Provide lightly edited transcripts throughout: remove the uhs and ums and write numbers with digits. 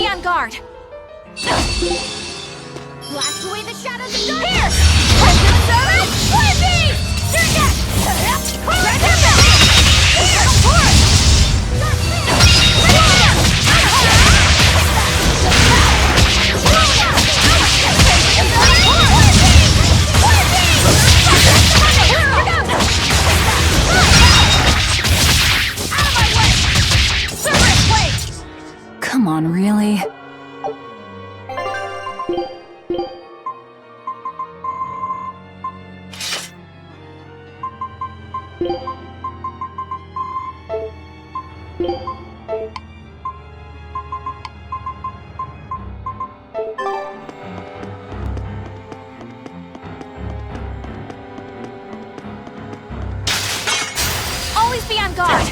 on guard. Blast away the shadows of darkness! Here! Fire beast! Turn that! Grab your belt! Here! Forward! Come on, really? Always be on guard.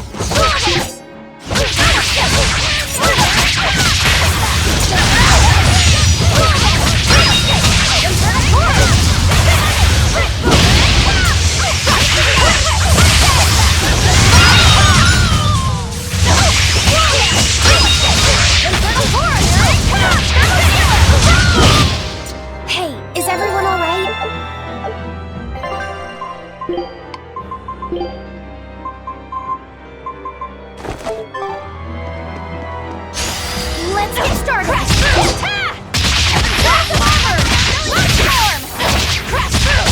Hey, is everyone alright? Let's get started! Attack! Cross them over! Storm! Crash through!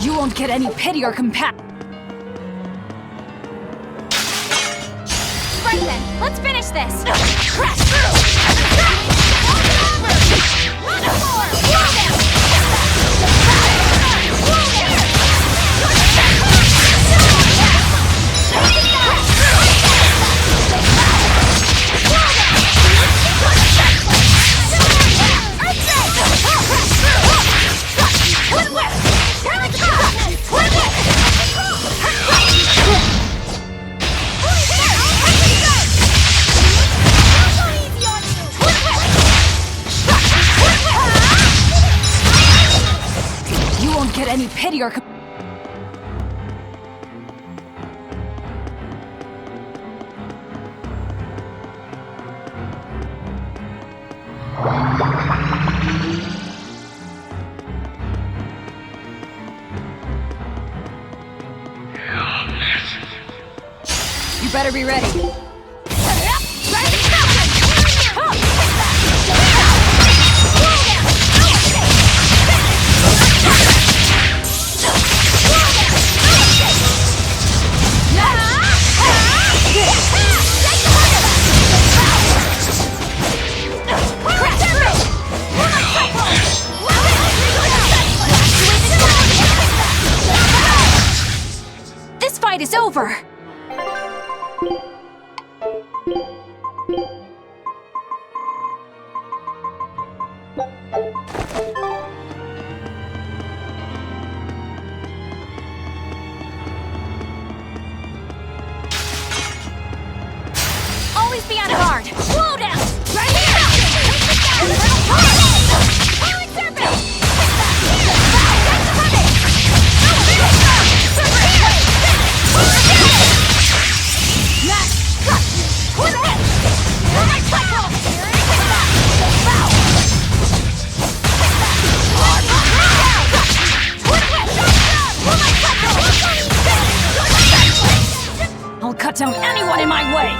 You won't get any pity or compassion. Right then, let's finish this. Crash through! You won't get any pity or You better be ready. This fight is over. Always be on guard. Slow down. Right here. I'll cut down anyone in my way.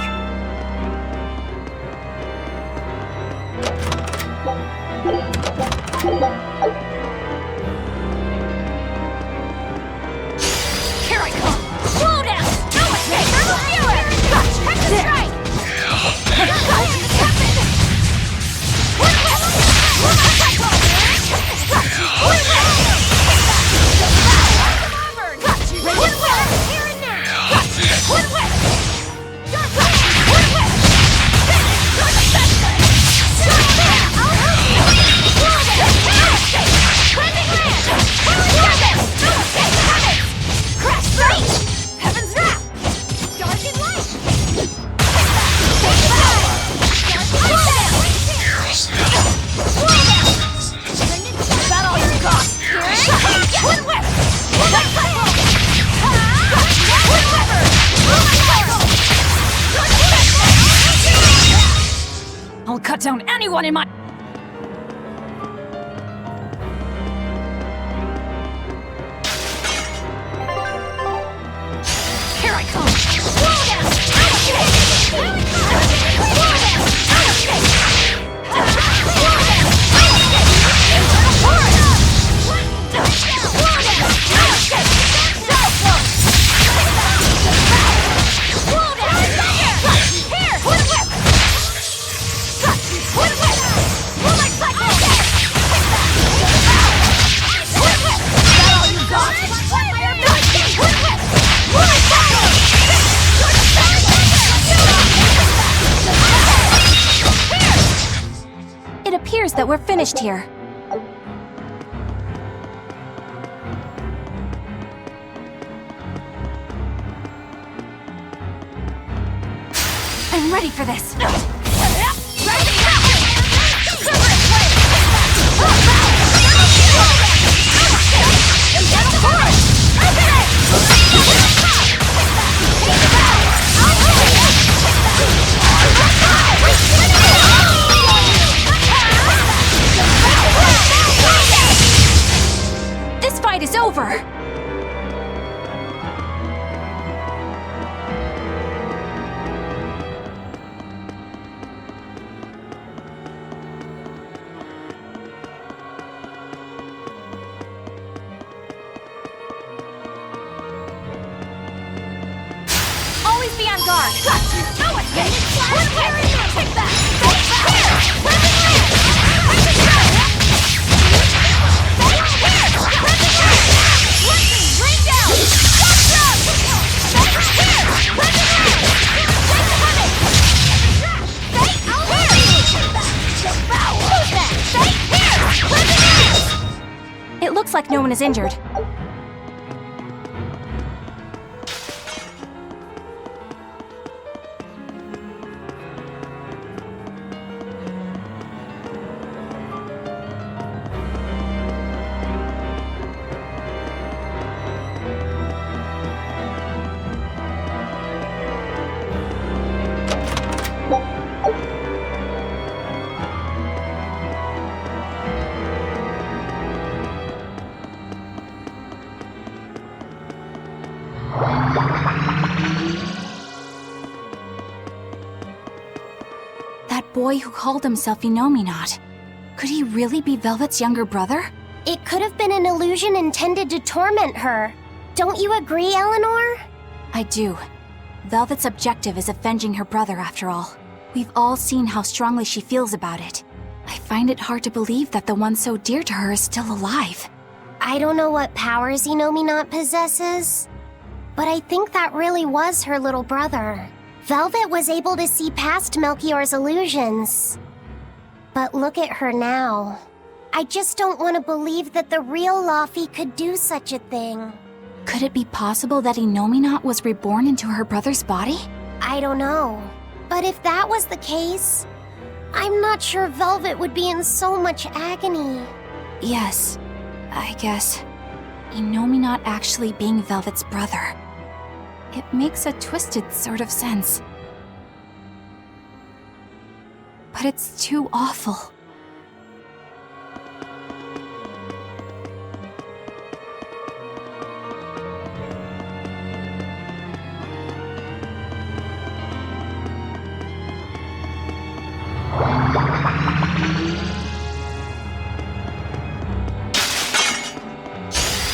Here I come. Slow down. No escape. Feel it. Catch the strike. down anyone in my... Here I come! It appears that we're finished here. I'm ready for this. This fight is over. Always be on guard. No escape. Take that. It looks like no one is injured. That boy who called himself Inominat. Could he really be Velvet's younger brother? It could have been an illusion intended to torment her. Don't you agree, Eleanor? I do. Velvet's objective is avenging her brother, after all. We've all seen how strongly she feels about it. I find it hard to believe that the one so dear to her is still alive. I don't know what powers Inominat possesses, but I think that really was her little brother. Velvet was able to see past Melchior's illusions. But look at her now. I just don't want to believe that the real Laufey could do such a thing. Could it be possible that Inominat was reborn into her brother's body? I don't know. But if that was the case, I'm not sure Velvet would be in so much agony. Yes, I guess. Inominat actually being Velvet's brother. It makes a twisted sort of sense. But it's too awful.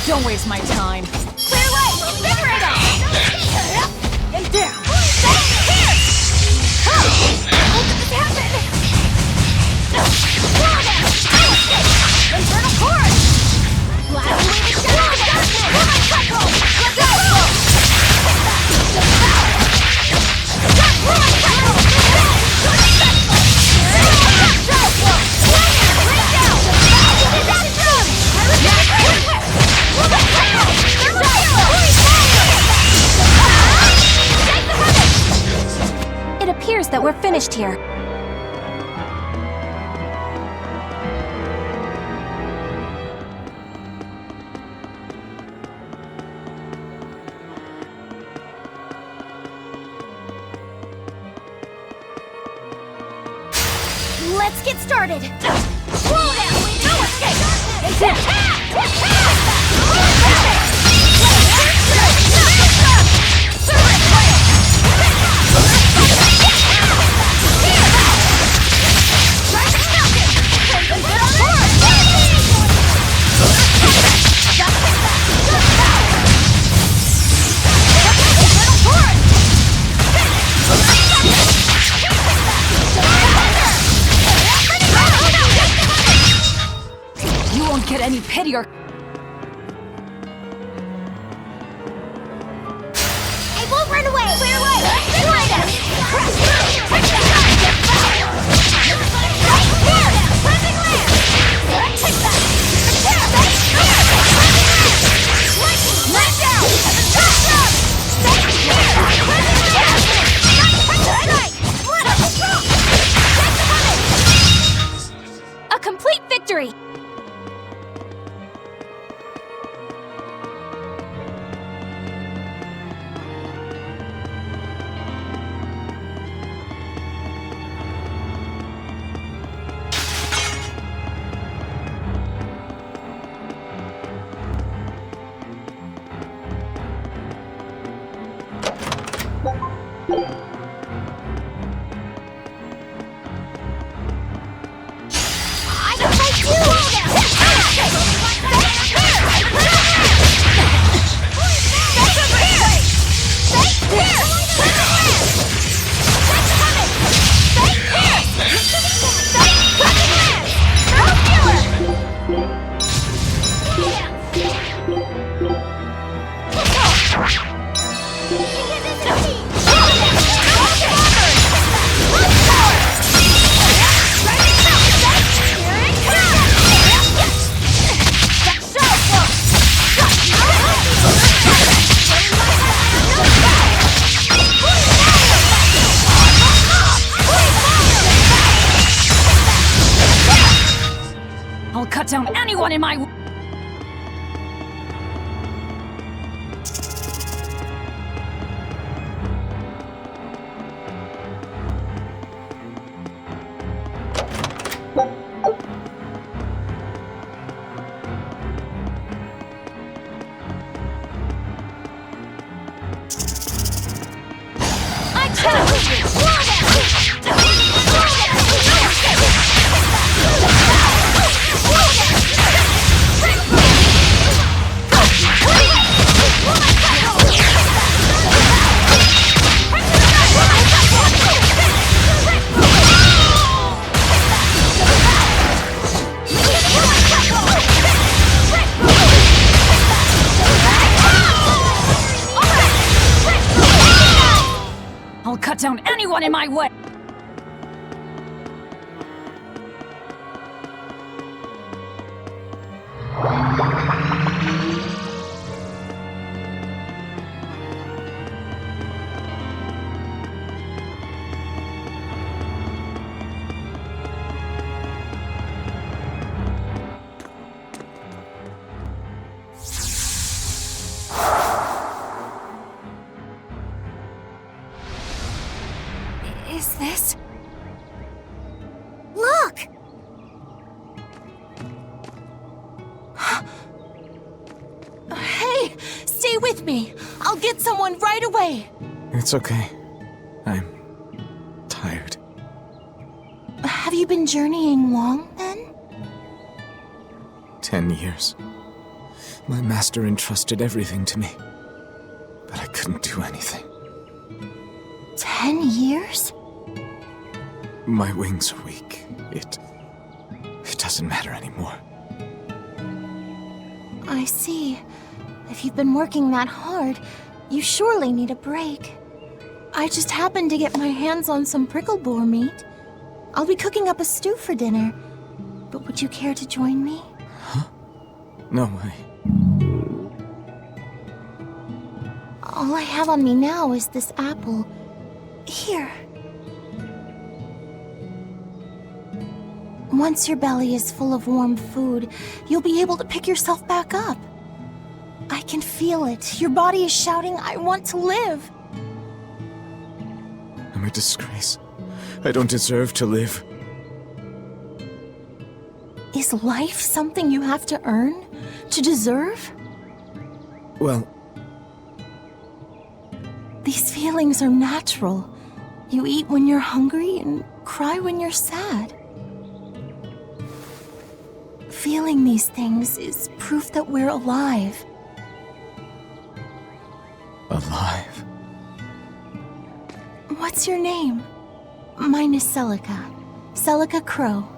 Don't waste my time. Clear away! Figure it out! And down! Here! How did this happen? Infernal chord! Blast away the shadow of darkness! For my cycle! Let's go! It appears that we're finished here. Let's get started! Slow down! No escape! You won't get any pity or... I won't run away! Clear away! Behind us! A complete victory! I'll cut down anyone in my... I'll cut down anyone in my way! Is this? Look! Hey, stay with me. I'll get someone right away. It's okay. I'm tired. Have you been journeying long, then? 10 years. My master entrusted everything to me, but I couldn't do anything. 10 years? My wings are weak. It doesn't matter anymore. I see. If you've been working that hard, you surely need a break. I just happened to get my hands on some prickle boar meat. I'll be cooking up a stew for dinner. But would you care to join me? No way. All I have on me now is this apple. Here. Once your belly is full of warm food, you'll be able to pick yourself back up. I can feel it. Your body is shouting, I want to live. I'm a disgrace. I don't deserve to live. Is life something you have to earn? To deserve? Well, These feelings are natural. You eat when you're hungry and cry when you're sad. Feeling these things is proof that we're alive. alive. What's your name? Mine is Celica. Celica Crow.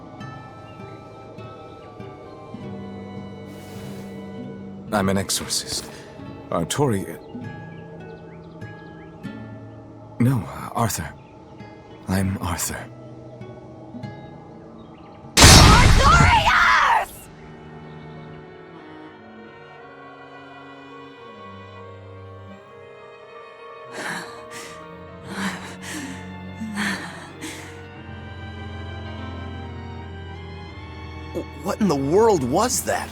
I'm an exorcist. Tori... No, Arthur. I'm Arthur. What in the world was that?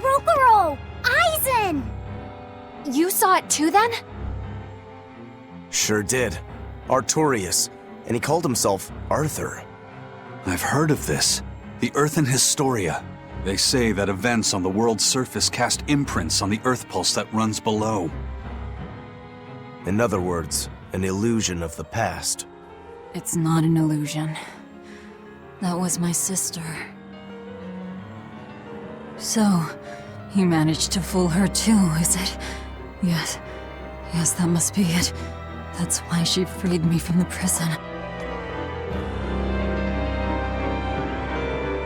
Rokuro! Aizen! You saw it too then? Sure did. Artorius. And he called himself Arthur. I've heard of this. The Earthen Historia. They say that events on the world's surface cast imprints on the Earth pulse that runs below. In other words, an illusion of the past. It's not an illusion. That was my sister. So, he managed to fool her too, is it? Yes, that must be it. That's why she freed me from the prison.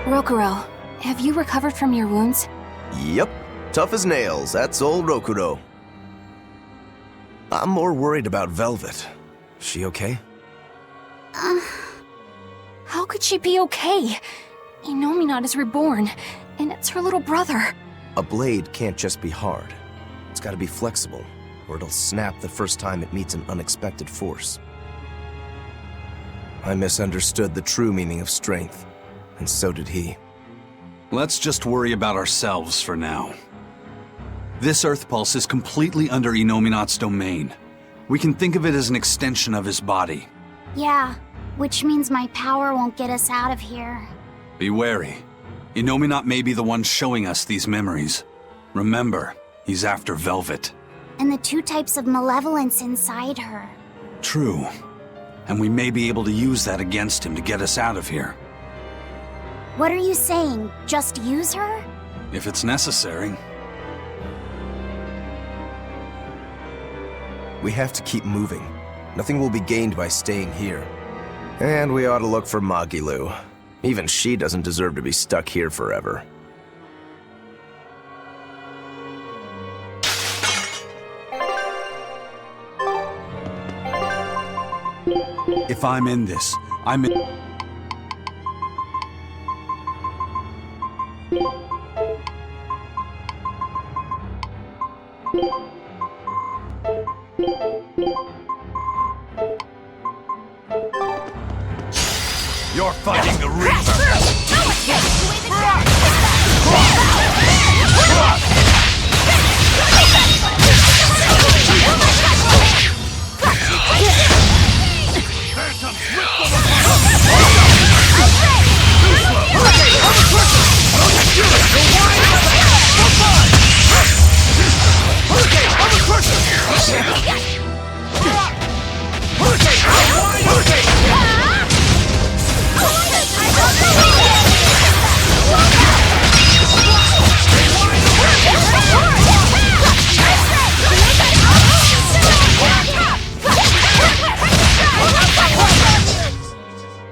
Rokuro, have you recovered from your wounds? Yep. Tough as nails, that's old Rokuro. I'm more worried about Velvet. She okay? How could she be okay? Inominat is reborn, and it's her little brother. A blade can't just be hard. It's gotta be flexible, or it'll snap the first time it meets an unexpected force. I misunderstood the true meaning of strength, and so did he. Let's just worry about ourselves for now. This Earth pulse is completely under Inominat's domain. We can think of it as an extension of his body. Yeah, which means my power won't get us out of here. Be wary. Inominat may be the one showing us these memories. Remember, he's after Velvet. And the two types of malevolence inside her. True. And we may be able to use that against him to get us out of here. What are you saying? Just use her? If it's necessary. We have to keep moving. Nothing will be gained by staying here. And we ought to look for Magilu. Even she doesn't deserve to be stuck here forever. If I'm in this, I'm in... You're fighting the Reaper!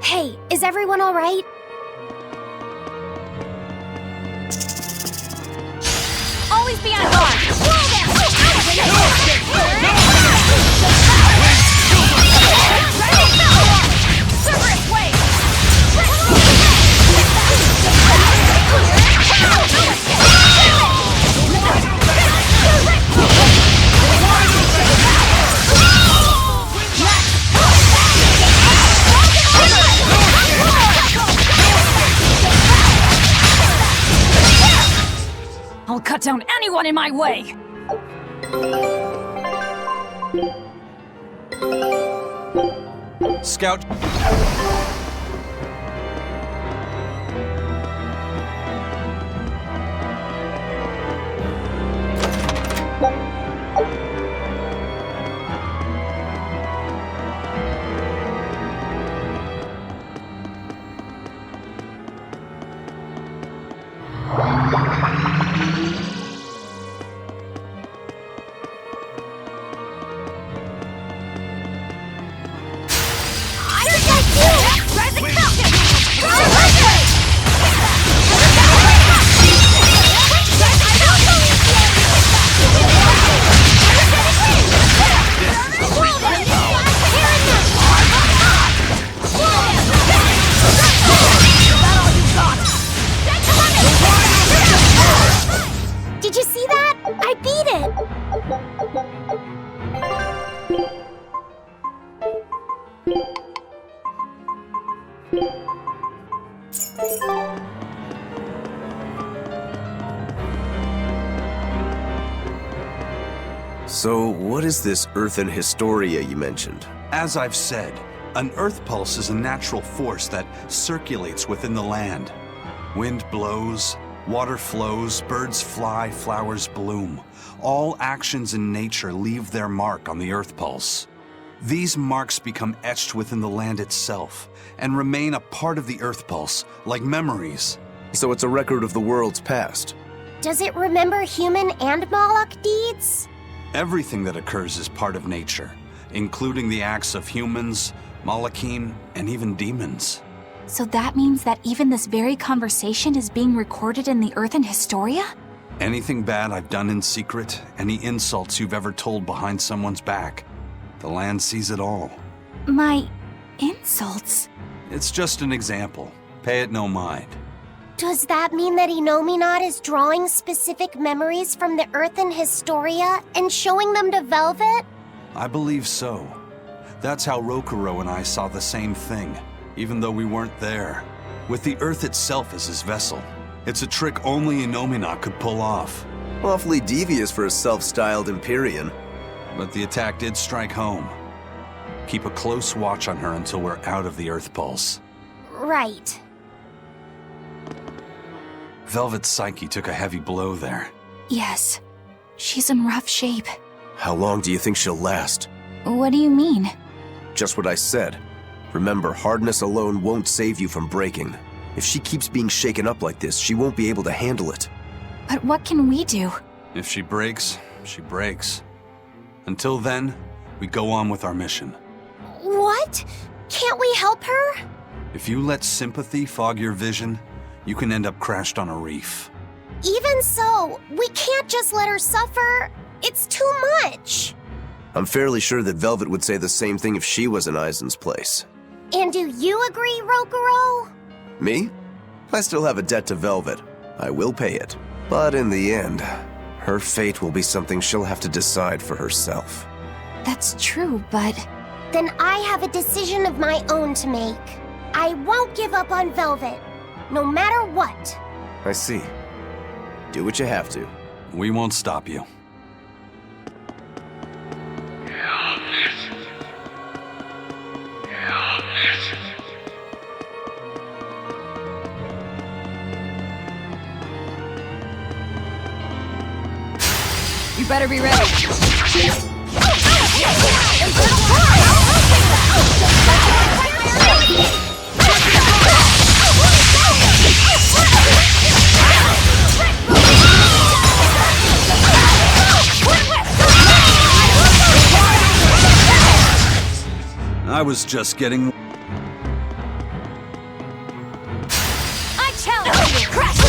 Hey, is everyone alright? Always be on guard! Whoa Cerberus wave! I'll cut down anyone in my way! Scout... So, what is this Earthen Historia you mentioned? As I've said, an earth pulse is a natural force that circulates within the land. Wind blows, water flows, birds fly, flowers bloom. All actions in nature leave their mark on the earth pulse. These marks become etched within the land itself and remain a part of the earth pulse, like memories. So it's a record of the world's past. Does it remember human and Moloch deeds? Everything that occurs is part of nature, including the acts of humans, Malachim, and even demons. So that means that even this very conversation is being recorded in the Earthen Historia? Anything bad I've done in secret, any insults you've ever told behind someone's back, the land sees it all. My insults? It's just an example. Pay it no mind. Does that mean that Inominat is drawing specific memories from the Earthen Historia and showing them to Velvet? I believe so. That's how Rokuro and I saw the same thing, even though we weren't there. With the Earth itself as his vessel. It's a trick only Inominat could pull off. Awfully devious for a self-styled Empyrean. But the attack did strike home. Keep a close watch on her until we're out of the Earth Pulse. Right. Velvet's psyche took a heavy blow there. Yes. She's in rough shape. How long do you think she'll last? What do you mean? Just what I said. Remember, hardness alone won't save you from breaking. If she keeps being shaken up like this, she won't be able to handle it. But what can we do? If she breaks, she breaks. Until then, we go on with our mission. What? Can't we help her? If you let sympathy fog your vision, you can end up crashed on a reef. Even so, we can't just let her suffer. It's too much. I'm fairly sure that Velvet would say the same thing if she was in Aizen's place. And do you agree, Rokuro? Me? I still have a debt to Velvet. I will pay it. But in the end, her fate will be something she'll have to decide for herself. That's true, but... Then I have a decision of my own to make. I won't give up on Velvet, no matter what. I see. Do what you have to. We won't stop you. You better be ready. I was just getting... I challenge you! Crash!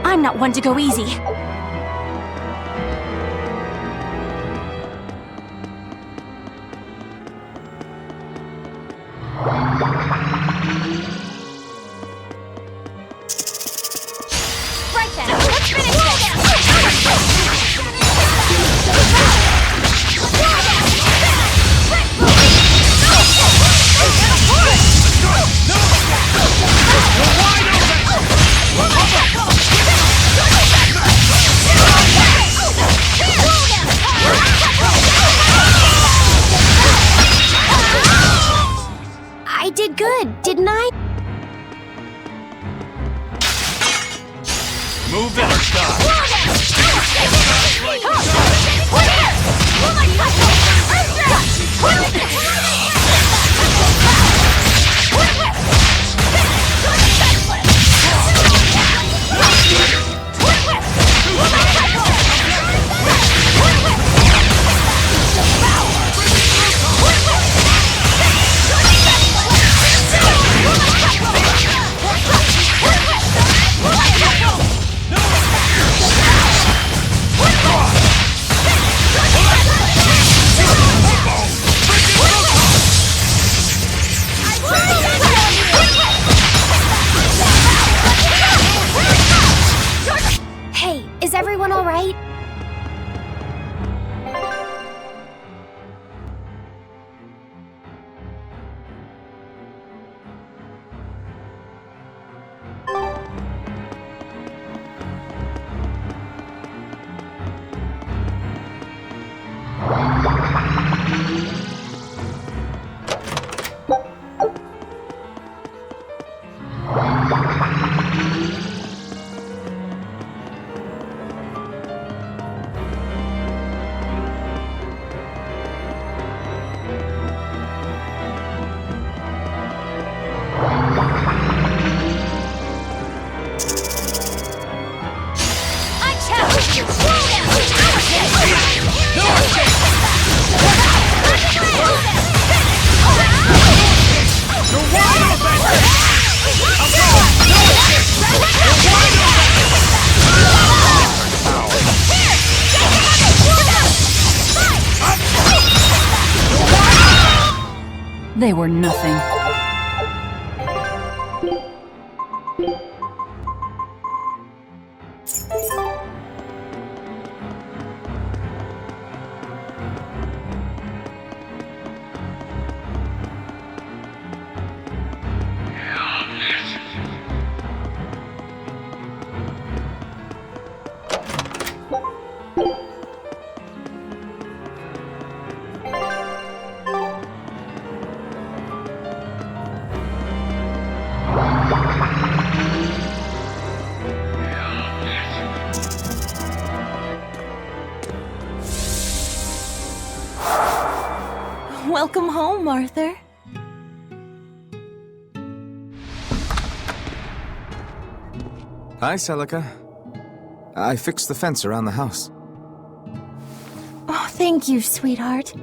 I'm not one to go easy. Right then, let's finish this! I did good, didn't I? Move it or die! They were nothing. Welcome home, Arthur. Hi, Celica. I fixed the fence around the house. Oh, thank you, sweetheart.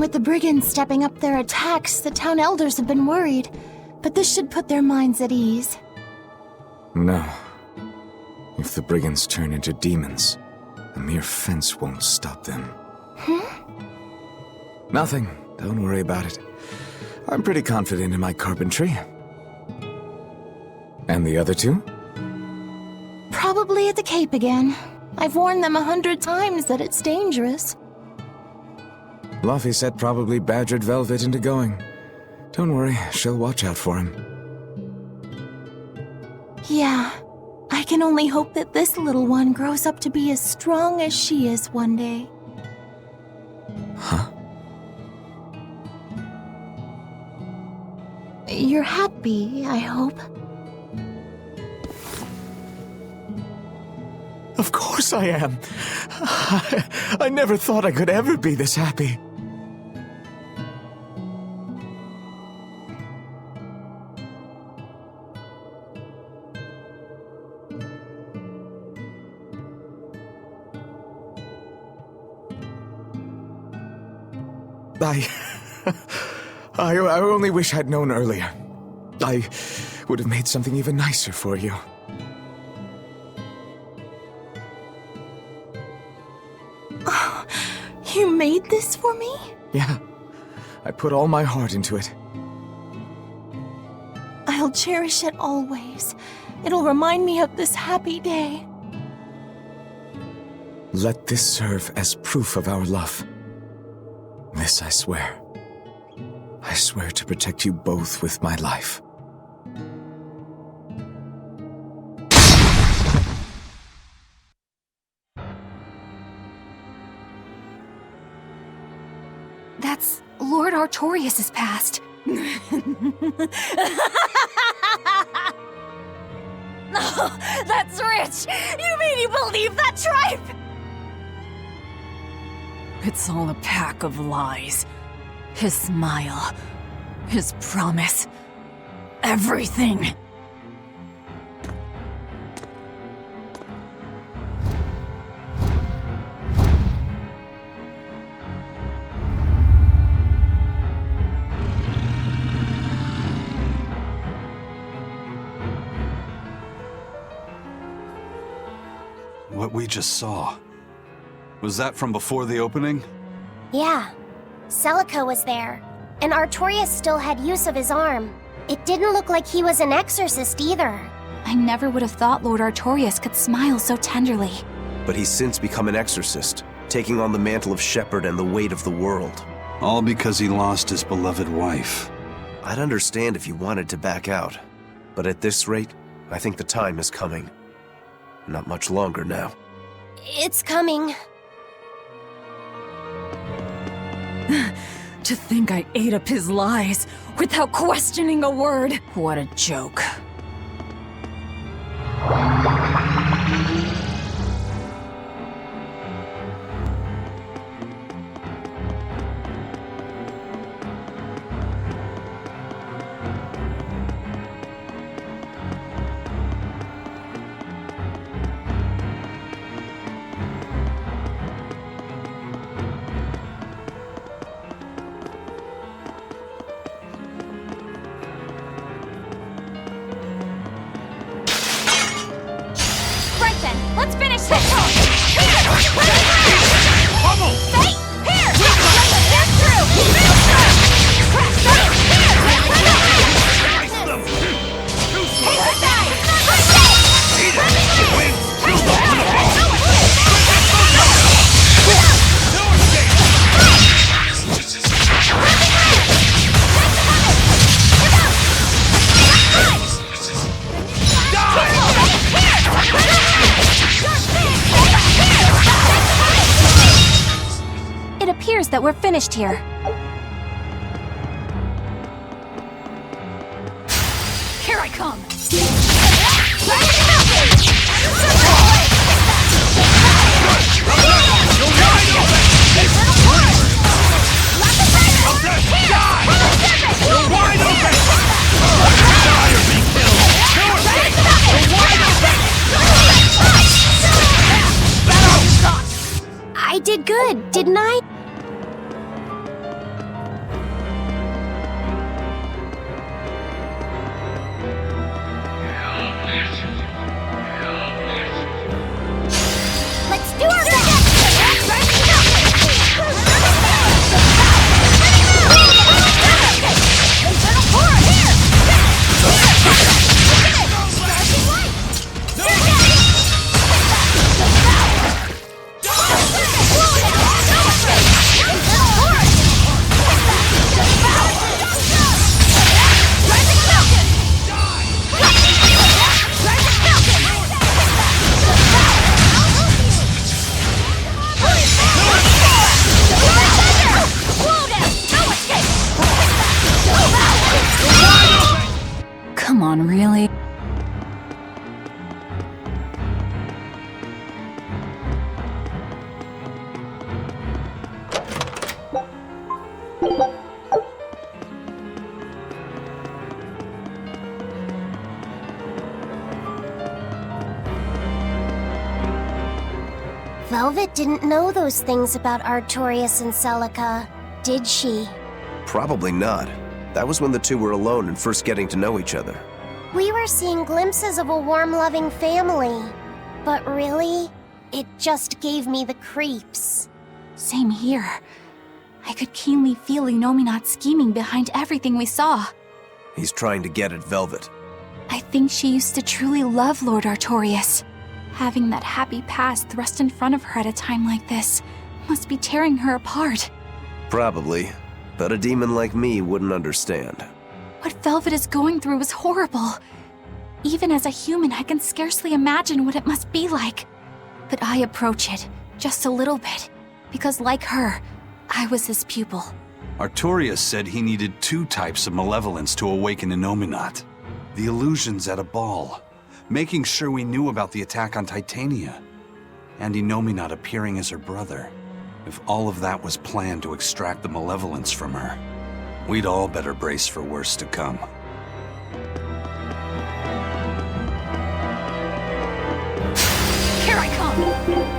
With the brigands stepping up their attacks, the town elders have been worried, but this should put their minds at ease. No. If the brigands turn into demons, a mere fence won't stop them. Nothing. Don't worry about it. I'm pretty confident in my carpentry. And the other two? Probably at the Cape again. I've warned them 100 times that it's dangerous. Luffy said probably badgered Velvet into going. Don't worry, she'll watch out for him. Yeah. I can only hope that this little one grows up to be as strong as she is one day. Huh? You're happy, I hope. Of course I am. I never thought I could ever be this happy. I only wish I'd known earlier. I would have made something even nicer for you. Oh, you made this for me? Yeah, I put all my heart into it. I'll cherish it always. It'll remind me of this happy day. Let this serve as proof of our love. This I swear. I swear to protect you both with my life. That's Lord Artorias' past. Oh, that's rich! You mean you believe that tripe? It's all a pack of lies. His smile, his promise, everything. What we just saw. Was that from before the opening? Yeah. Celica was there, and Artorias still had use of his arm. It didn't look like he was an exorcist either. I never would have thought Lord Artorias could smile so tenderly. But he's since become an exorcist, taking on the mantle of shepherd and the weight of the world. All because he lost his beloved wife. I'd understand if you wanted to back out, but at this rate, I think the time is coming. Not much longer now. It's coming. To think I ate up his lies without questioning a word. What a joke. appears that we're finished here. Here I come! I did good, didn't I? Let's do our best! Come on, really? Velvet didn't know those things about Artorias and Celica, did she? Probably not. That was when the two were alone and first getting to know each other. We were seeing glimpses of a warm, loving family. But really, it just gave me the creeps. Same here. I could keenly feel Innominat scheming behind everything we saw. He's trying to get at Velvet. I think she used to truly love Lord Artorias. Having that happy past thrust in front of her at a time like this must be tearing her apart. Probably. But a demon like me wouldn't understand. What Velvet is going through is horrible. Even as a human, I can scarcely imagine what it must be like. But I approach it, just a little bit, because like her, I was his pupil. Artorias said he needed 2 types of malevolence to awaken Innominat. The illusions at a ball, making sure we knew about the attack on Titania, and Innominat appearing as her brother. If all of that was planned to extract the malevolence from her, we'd all better brace for worse to come. Here I come!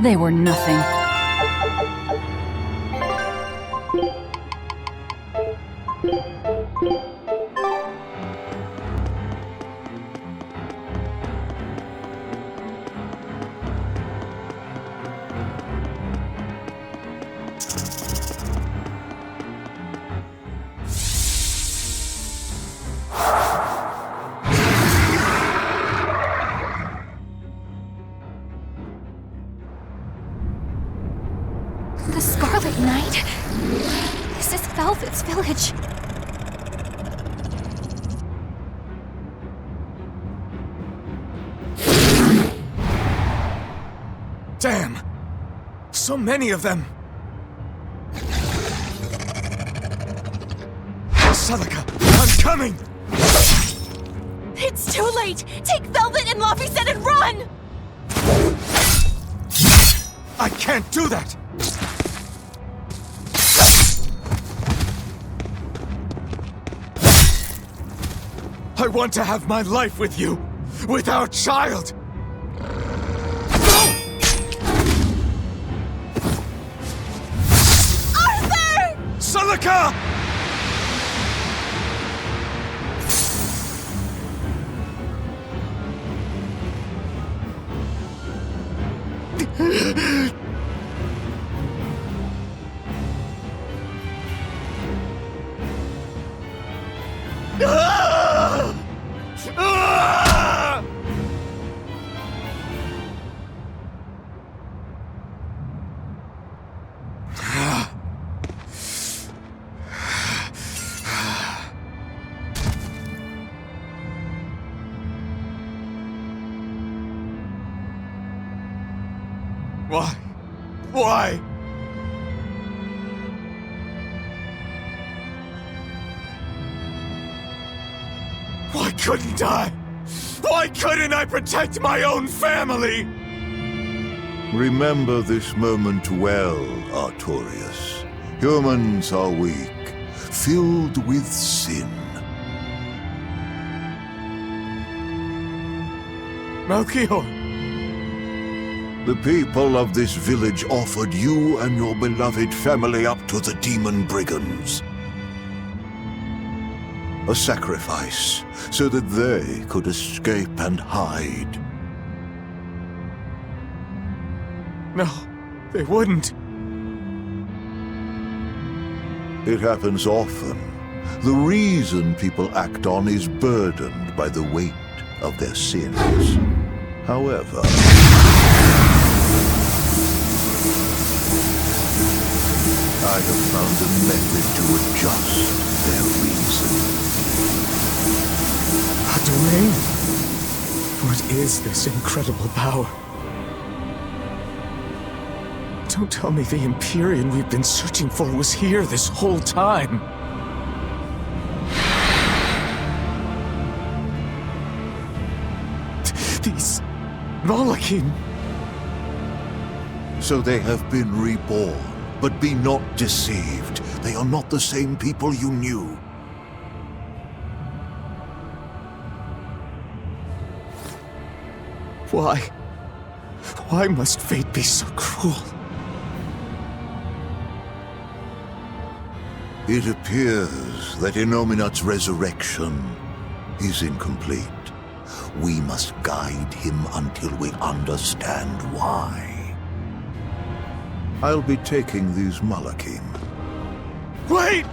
They were nothing. The Scarlet Knight? This is Velvet's village. Damn! So many of them! Celica, I'm coming! It's too late! Take Velvet and Laphicet and run! I can't do that! I want to have my life with you, with our child! Arthur! Celica! Why? Why? Why couldn't I? Why couldn't I protect my own family? Remember this moment well, Artorias. Humans are weak, filled with sin. Melchior! The people of this village offered you and your beloved family up to the demon brigands. A sacrifice, so that they could escape and hide. No, they wouldn't. It happens often. The reason people act on is burdened by the weight of their sins. However, I have found a method to adjust their reason. A domain? What is this incredible power? Don't tell me the Empyrean we've been searching for was here this whole time. These Malachim. So they have been reborn, but be not deceived. They are not the same people you knew. Why? Why must fate be so cruel? It appears that Innominat's resurrection is incomplete. We must guide him until we understand why. I'll be taking these Malachim. Wait!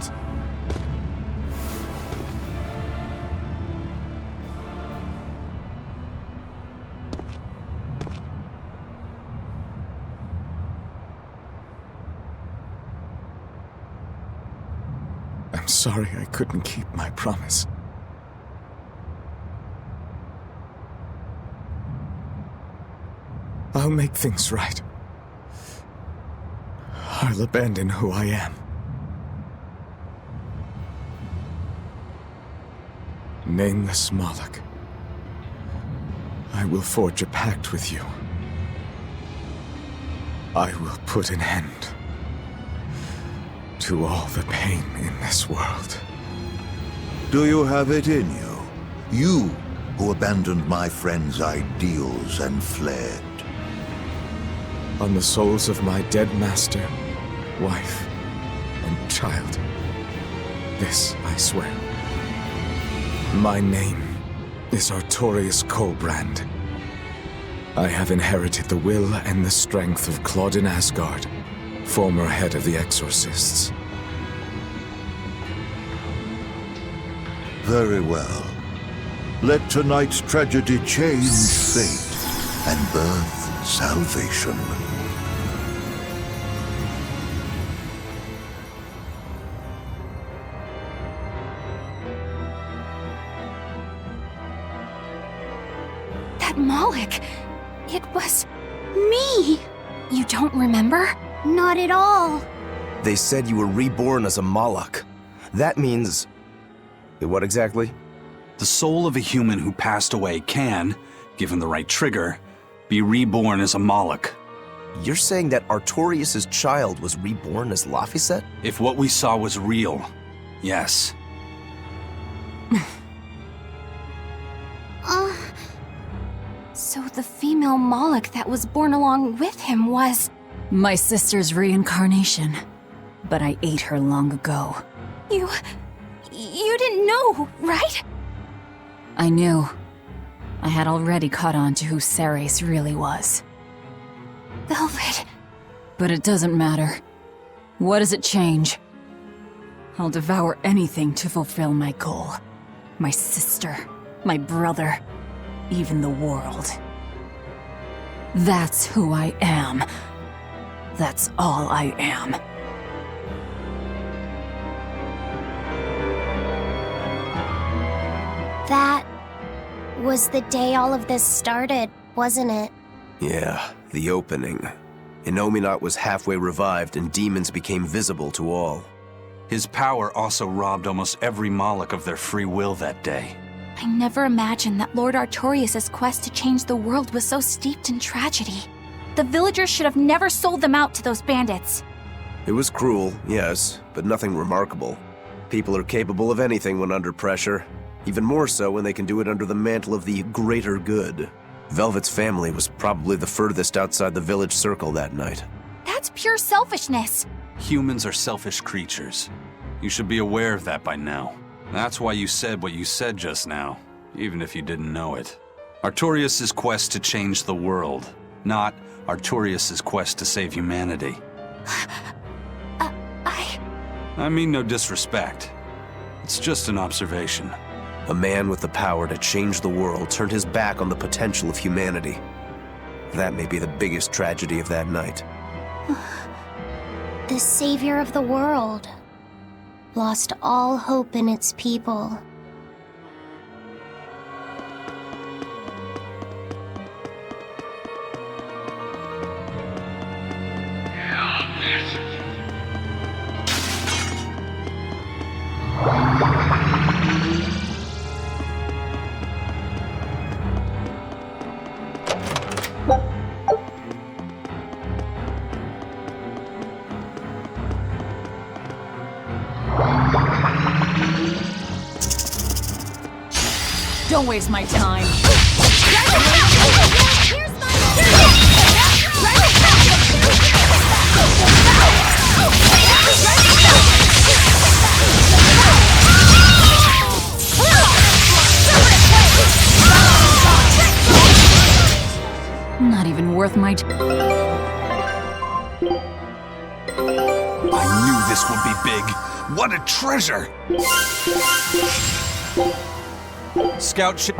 I'm sorry I couldn't keep my promise. I'll make things right. I'll abandon who I am. Nameless Moloch. I will forge a pact with you. I will put an end to all the pain in this world. Do you have it in you? You who abandoned my friend's ideals and fled. On the souls of my dead master, wife, and child. This I swear. My name is Artorias Colbrand. I have inherited the will and the strength of Claudin Asgard, former head of the Exorcists. Very well. Let tonight's tragedy change fate and birth salvation. That Moloch, it was me. You don't remember? Not at all. They said you were reborn as a Moloch. That means... what exactly? The soul of a human who passed away can, given the right trigger, be reborn as a Moloch. You're saying that Artorias' child was reborn as Laphicet? If what we saw was real, yes. So the female Moloch that was born along with him was... My sister's reincarnation. But I ate her long ago. You didn't know, right? I knew. I had already caught on to who Ceres really was. Velvet. But it doesn't matter. What does it change? I'll devour anything to fulfill my goal. My sister, my brother, even the world. That's who I am. That's all I am. That was the day all of this started, wasn't it? Yeah, the opening. Innominat was halfway revived and demons became visible to all. His power also robbed almost every Moloch of their free will that day. I never imagined that Lord Artorias' quest to change the world was so steeped in tragedy. The villagers should have never sold them out to those bandits. It was cruel, yes, but nothing remarkable. People are capable of anything when under pressure, even more so when they can do it under the mantle of the greater good. Velvet's family was probably the furthest outside the village circle that night. That's pure selfishness. Humans are selfish creatures. You should be aware of that by now. That's why you said what you said just now, even if you didn't know it. Artorias' quest to change the world, not Artorias' quest to save humanity. I mean no disrespect. It's just an observation. A man with the power to change the world turned his back on the potential of humanity. That may be the biggest tragedy of that night. The savior of the world lost all hope in its people. Don't waste my time. Not even worth my time. I knew this would be big. What a treasure! Scout ship.